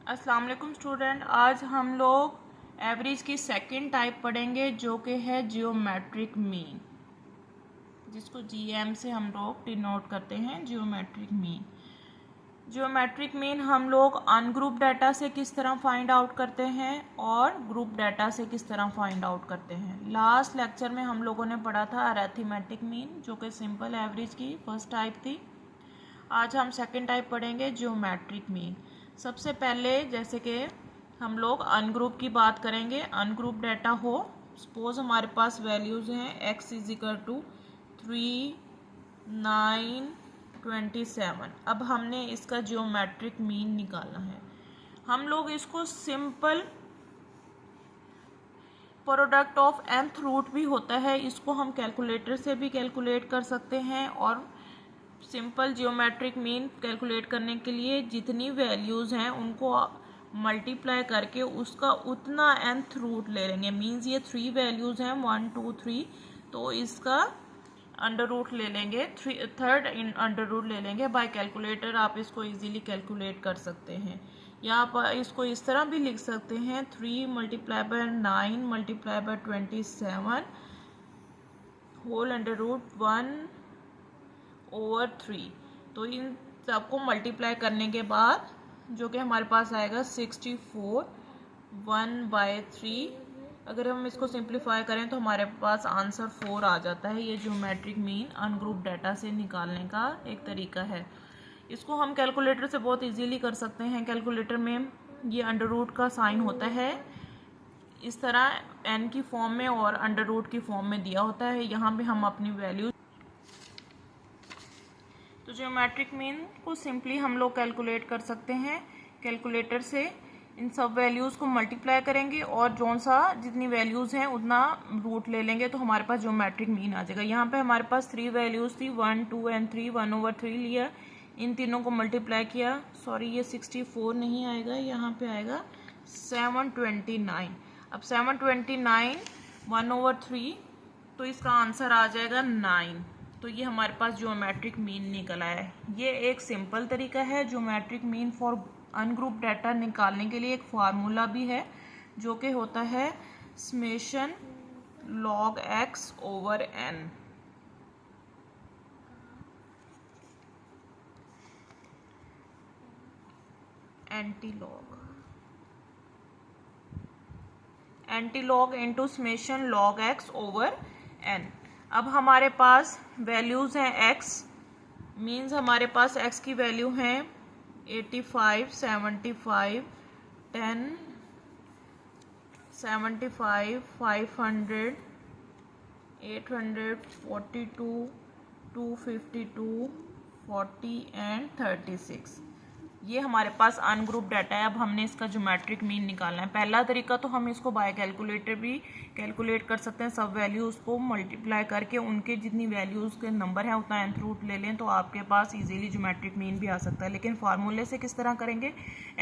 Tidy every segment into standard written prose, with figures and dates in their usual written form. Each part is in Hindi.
अस्सलाम वालेकुम स्टूडेंट, आज हम लोग एवरेज की सेकंड टाइप पढ़ेंगे जो कि है जियोमेट्रिक मीन, जिसको जीएम से हम लोग डिनोट करते हैं। जियोमेट्रिक मीन हम लोग अनग्रुप डाटा से किस तरह फाइंड आउट करते हैं और ग्रुप डाटा से किस तरह फाइंड आउट करते हैं। लास्ट लेक्चर में हम लोगों ने पढ़ा था अरिथमेटिक मीन जो कि सिंपल एवरेज की फर्स्ट टाइप थी। आज हम सेकंड टाइप पढ़ेंगे जियोमेट्रिक मीन। सबसे पहले जैसे कि हम लोग अनग्रुप की बात करेंगे। अनग्रुप डाटा हो, सपोज हमारे पास वैल्यूज़ हैं x इज इक्वल टू 3, 9, 27। अब हमने इसका जियोमेट्रिक मीन निकालना है। हम लोग इसको simple product of nth root भी होता है, इसको हम कैलकुलेटर से भी कैलकुलेट कर सकते हैं। और सिंपल जियोमेट्रिक मीन कैलकुलेट करने के लिए जितनी वैल्यूज़ हैं उनको मल्टीप्लाई करके उसका उतना nth रूट ले लेंगे। मीन्स ये 3 वैल्यूज़ हैं 1, 2, 3, तो इसका अंडर रूट ले लेंगे, थर्ड अंडर रूट ले लेंगे। बाय कैलकुलेटर आप इसको इजीली कैलकुलेट कर सकते हैं, या आप इसको इस तरह भी लिख सकते हैं 3 multiply by 9 multiply by 27 whole under root 1/3। तो इन सबको मल्टीप्लाई करने के बाद जो कि हमारे पास आएगा 64 1/3। अगर हम इसको सिंप्लीफाई करें तो हमारे पास आंसर 4 आ जाता है। ये ज्योमेट्रिक मीन अनग्रुप डाटा से निकालने का एक तरीका है। इसको हम कैलकुलेटर से बहुत इजीली कर सकते हैं। कैलकुलेटर में ये अंडर रूट का साइन होता है इस तरह n की फॉर्म में और अंडर रूट की फॉर्म में दिया होता है। यहाँ पे हम अपनी वैल्यू, तो जियोमेट्रिक मीन को सिंपली हम लोग कैलकुलेट कर सकते हैं कैलकुलेटर से। इन सब वैल्यूज़ को मल्टीप्लाई करेंगे और जौन सा जितनी वैल्यूज़ हैं उतना रूट ले लेंगे तो हमारे पास जियोमेट्रिक मीन आ जाएगा। यहाँ पे हमारे पास 3 वैल्यूज़ थी 1, 2 एंड 3, 1/3 लिया, इन तीनों को मल्टीप्लाई किया। सॉरी, ये 64 नहीं आएगा, यहाँ पे आएगा 729। अब 729 1/3, तो इसका आंसर आ जाएगा 9। तो ये हमारे पास ज्योमेट्रिक मीन निकल आया है। ये एक सिंपल तरीका है geometric mean for ungroup data निकालने के लिए। एक फार्मूला भी है जो कि होता है summation log x over n। Antilog into summation log x over n। अब हमारे पास वैल्यूज़ हैं x, मीन्स हमारे पास x की वैल्यू हैं 85, 75, 10, 75, 500, 800, 42, 252, 40 एंड 36। ये हमारे पास अनग्रुप डाटा है। अब हमने इसका ज्योमेट्रिक मीन निकालना है। पहला तरीका तो हम इसको बाय कैलकुलेटर भी कैलकुलेट कर सकते हैं। सब वैल्यूज़ को मल्टीप्लाई करके उनके जितनी वैल्यूज़ के नंबर हैं उतना nth रूट ले लें तो आपके पास इजीली ज्योमेट्रिक मीन भी आ सकता है। लेकिन फार्मूले से किस तरह करेंगे?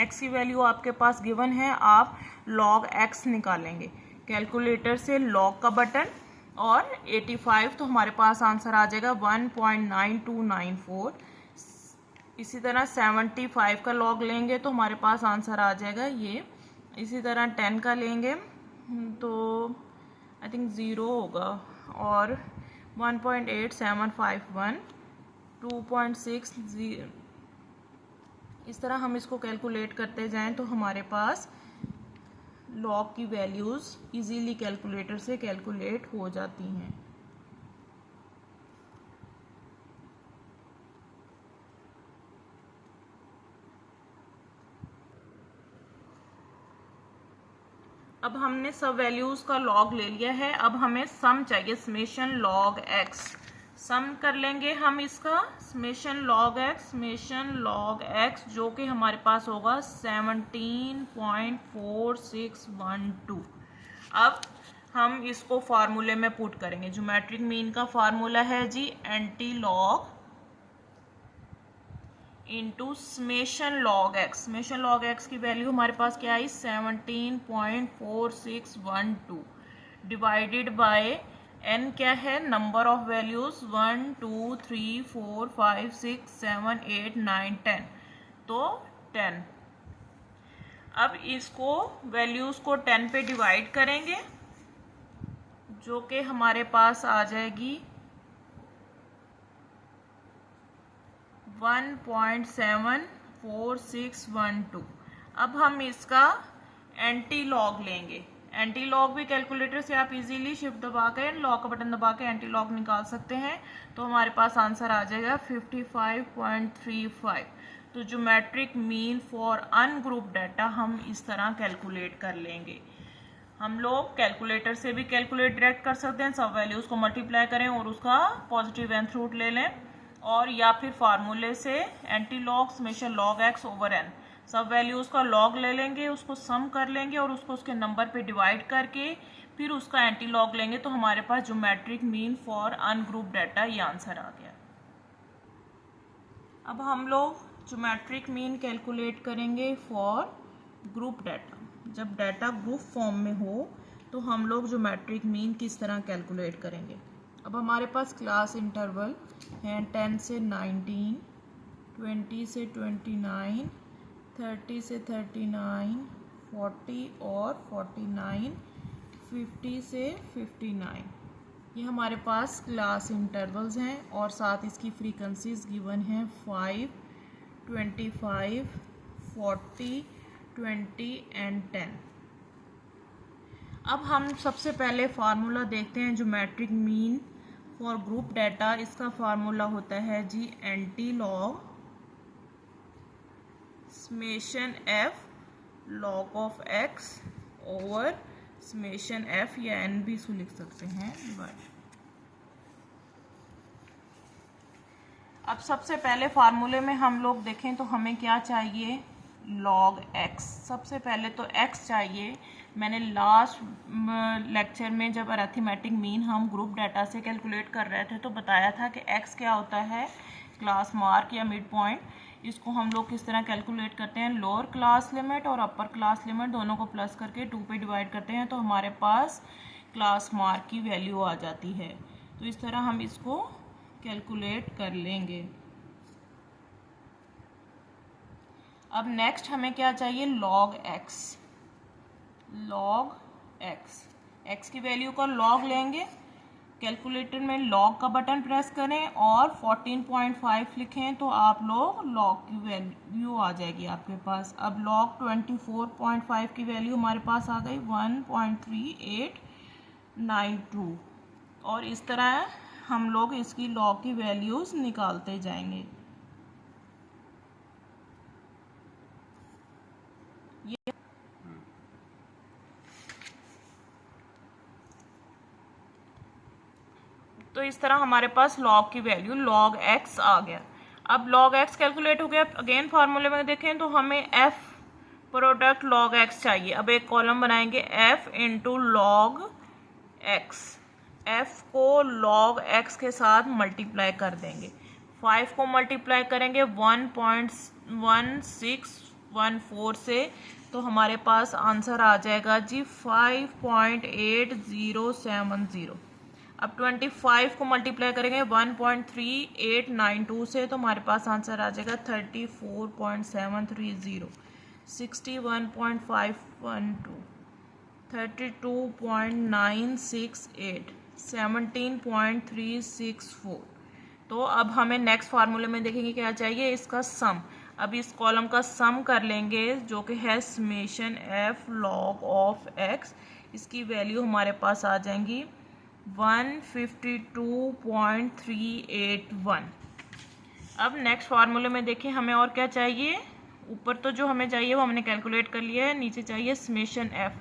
x की वैल्यू आपके पास गिवन है, आप log x निकालेंगे कैलकुलेटर से, log का बटन, और 85 तो हमारे पास आंसर आ जाएगा 1.9294। इसी तरह 75 का लॉग लेंगे तो हमारे पास आंसर आ जाएगा ये। इसी तरह 10 का लेंगे तो आई थिंक 0 होगा, और 1.8751, 2.60। इस तरह हम इसको कैलकुलेट करते जाएं तो हमारे पास लॉग की वैल्यूज़ इजीली कैलकुलेटर से कैलकुलेट हो जाती हैं। अब हमने सब वैल्यूज़ का लॉग ले लिया है। अब हमें सम चाहिए, समेशन log x। सम कर लेंगे हम इसका, समेशन log x जो कि हमारे पास होगा 17.4612। अब हम इसको फार्मूले में पुट करेंगे। ज्योमेट्रिक मीन का फार्मूला है G antilog into summation log x। Summation log x की वैल्यू हमारे पास क्या आई? 17.4612 डिवाइडेड बाय n क्या है? नंबर ऑफ वैल्यूज 1, 2, 3, 4, 5, 6, 7, 8, 9, 10, तो 10। अब इसको वैल्यूज़ को 10 पे डिवाइड करेंगे, जो कि हमारे पास आ जाएगी 1.74612। अब हम इसका एंटी लॉग लेंगे। एंटी लॉग भी कैलकुलेटर से आप इजीली शिफ्ट दबा के लॉग का बटन दबा के एंटी लॉग निकाल सकते हैं। तो हमारे पास आंसर आ जाएगा 55.35। तो geometric mean for ungroup data हम इस तरह कैलकुलेट कर लेंगे। हम लोग कैलकुलेटर से भी कैलकुलेट डायरेक्ट कर सकते हैं, सब वैल्यूज़ को मल्टीप्लाई करें और उसका पॉजिटिव nth रूट ले लें, और या फिर फार्मूले से antilog summation log x over n, सब वैल्यूज़ का लॉग ले लेंगे, उसको सम कर लेंगे और उसको उसके नंबर पे डिवाइड करके फिर उसका एंटी लॉग लेंगे। तो हमारे पास geometric mean for ungroup data ये आंसर आ गया। अब हम लोग ज्योमेट्रिक मीन कैलकुलेट करेंगे फॉर ग्रुप डाटा। जब डाटा ग्रुप फॉर्म में हो तो हम लोग ज्योमेट्रिक मीन किस तरह कैलकुलेट करेंगे। अब हमारे पास क्लास इंटरवल हैं 10 से 19, 20 से 29, 30 से 39, 40 और 49, 50 से 59। ये हमारे पास क्लास इंटरवल्स हैं और साथ इसकी फ्रीक्वेंसीज गिवन हैं 5, 25, 40, 20 एंड 10। अब हम सबसे पहले फार्मूला देखते हैं geometric mean for group data. इसका फार्मूला होता है G antilog summation f log of x over summation f, या एन भी इसको लिख सकते हैं, बट अब सबसे पहले फार्मूले में हम लोग देखें तो हमें क्या चाहिए, लॉग एक्स। सबसे पहले तो एक्स चाहिए। मैंने लास्ट लेक्चर में जब अरिथमेटिक मीन हम ग्रुप डाटा से कैलकुलेट कर रहे थे तो बताया था कि एक्स क्या होता है, क्लास मार्क या मिड पॉइंट। इसको हम लोग किस तरह कैलकुलेट करते हैं, लोअर क्लास लिमिट और अपर क्लास लिमिट दोनों को प्लस करके 2 पे डिवाइड करते हैं तो हमारे पास क्लास मार्क की वैल्यू आ जाती है। तो इस तरह हम इसको कैलकुलेट कर लेंगे। अब नेक्स्ट हमें क्या चाहिए, log x. Log x, x की वैल्यू का लॉग लेंगे, कैलकुलेटर में लॉग का बटन प्रेस करें और 14.5 लिखें तो आप लोग लॉग की वैल्यू आ जाएगी आपके पास। अब लॉग 24.5 की वैल्यू हमारे पास आ गई 1.3892, और इस तरह हम लोग इसकी लॉग की वैल्यूज़ निकालते जाएंगे। तो इस तरह हमारे पास लॉग की वैल्यू लॉग एक्स आ गया। अब लॉग एक्स कैलकुलेट हो गया। अगेन फार्मूले में देखें तो हमें एफ प्रोडक्ट लॉग एक्स चाहिए। अब एक कॉलम बनाएंगे F into log x. F को लॉग एक्स के साथ मल्टीप्लाई कर देंगे। 5 को मल्टीप्लाई करेंगे 1.1614 से तो हमारे पास आंसर आ जाएगा जी 5.8070। अब 25 को मल्टीप्लाई करेंगे 1.3892 से तो हमारे पास आंसर आ जाएगा 34.730, 61.512, 32.968, 17.364। तो अब हमें नेक्स्ट फार्मूले में देखेंगे क्या चाहिए, इसका सम। अब इस कॉलम का सम कर लेंगे जो कि है summation f log of x. इसकी वैल्यू हमारे पास आ जाएंगी 152.381। अब नेक्स्ट फार्मूले में देखिए हमें और क्या चाहिए। ऊपर तो जो हमें चाहिए वो हमने कैलकुलेट कर लिया है, नीचे चाहिए समेशन एफ।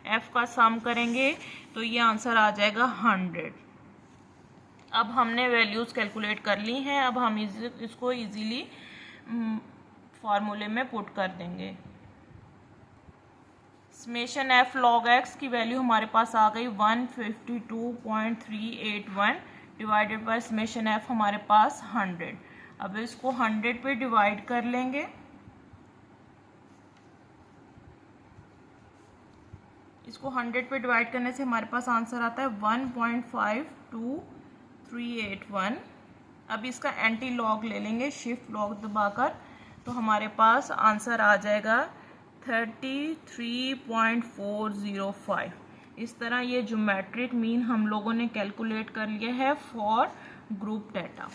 एफ का सम करेंगे तो ये आंसर आ जाएगा 100। अब हमने वैल्यूज़ कैलकुलेट कर ली हैं। अब हम इसको इजीली फार्मूले में पुट कर देंगे। समेशन एफ लॉग एक्स की वैल्यू हमारे पास आ गई 152.381 डिवाइडेड बाय समेशन एफ हमारे पास 100। अब इसको 100 पे डिवाइड कर लेंगे। इसको 100 पे डिवाइड करने से हमारे पास आंसर आता है 1.52381। अब इसका एंटी लॉग ले लेंगे शिफ्ट लॉग दबाकर तो हमारे पास आंसर आ जाएगा 33.405। इस तरह ये ज्योमेट्रिक मीन हम लोगों ने कैलकुलेट कर लिया है for group data.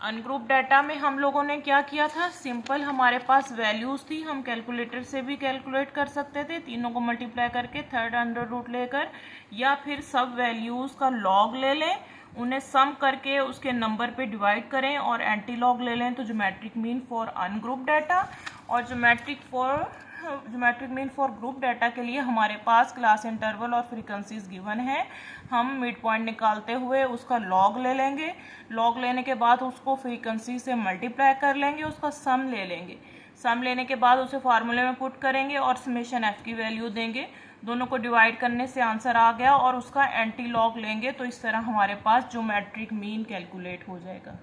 Ungroup data में हम लोगों ने क्या किया था, सिंपल हमारे पास वैल्यूज थी, हम कैलकुलेटर से भी कैलकुलेट कर सकते थे, तीनों को मल्टीप्लाई करके थर्ड अंडर रूट लेकर, या फिर सब वैल्यूज का लॉग ले लें, उन्हें सम करके उसके नंबर पे डिवाइड करें और एंटी लॉग ले लें, तो geometric mean for ungroup data. और geometric mean for group data के लिए हमारे पास क्लास इंटरवल और फ्रीक्वेंसीज गिवन है। हम मिड पॉइंट निकालते हुए उसका लॉग ले लेंगे, लॉग लेने के बाद उसको फ्रीक्वेंसी से मल्टीप्लाई कर लेंगे, उसका सम ले लेंगे, सम लेने के बाद उसे फार्मूले में पुट करेंगे और समेशन एफ की वैल्यू देंगे, दोनों को डिवाइड करने से आंसर आ गया और उसका एंटी लॉग लेंगे, तो इस तरह हमारे पास ज्योमेट्रिक मीन कैलकुलेट हो जाएगा।